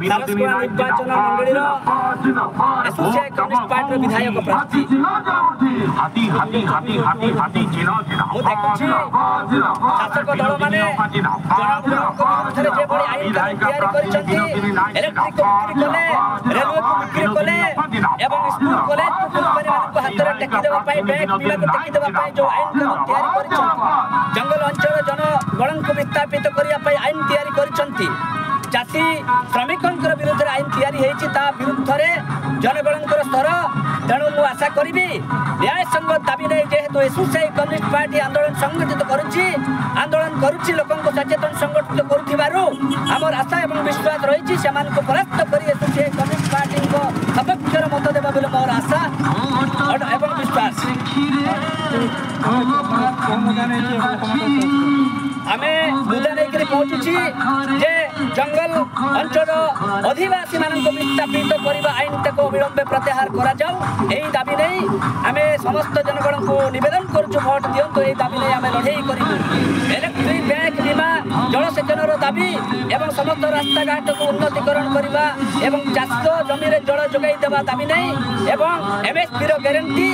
सारस्वत निर्वाचन मंडल associate communist party विधायक प्रार्थी शासक दल मैंने आईन इलेक्ट्रिक कले रेलवे को बिक्री कले स्कूल कॉलेज को हाथ में टेकीदेवा बैंक विभाग टेकीदेवा जो आईन कानून जंगल अंचल जनगण को विस्थापित करने आईन तैयारी चाषी श्रमिकों विरुद्ध आईन तैयारी विरुद्ध जनगण स्तर तेणु मु आशा करी न्याय संगत दाबी नहीं जेहेतु एसोसिएट कम्युनिस्ट पार्टी आंदोलन संगठित करुच्ची आंदोलन करुच्ची लोकों को सचेतन संगठित करुथिबारु हमर आशा एवं विश्वास रही से परास्त कर एसोसिएट कम्युनिस्ट पार्टी को सपक्षर मत देवा बोले मोर आशा एवं विश्वास आमे मुद्दा नहीं पहुंची जे जंगल अंचल अधिवासी मानक विस्थापित करने आईन को विलंबे प्रत्याहार करा जाऊ यही दाबी नहीं आम समस्त जनगण को निवेदन करुचु भोट दिंतु यही दाबी नहीं आम लड़े करूँ इलेक्ट्रिक बैंक बीमा जलसेचन दाबी एवं समस्त रास्ता घाट को उन्नतीकरण करने एवं चाष जमी जल जोगाई देवा दाबी नहीं एवं एमएसपी गारंटी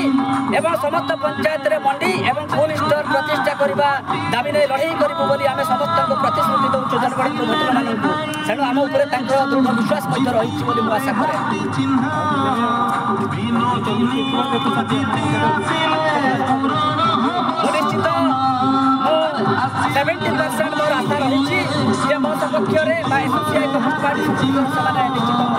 एवं समस्त पंचायत मंडी एवं कोल्ड स्टोर प्रतिष्ठा करने दाबी नहीं लड़े करूँ बोली आम समस्त प्रतिश्रुति दौचु जनगण को भोटर मानक तेणु आम उपर दृढ़ विश्वास रही आशा करे निश्चित 70% मोर आशा रही मो सपक्ष एसोसिएट कम्युनिस्ट पार्टी निश्चित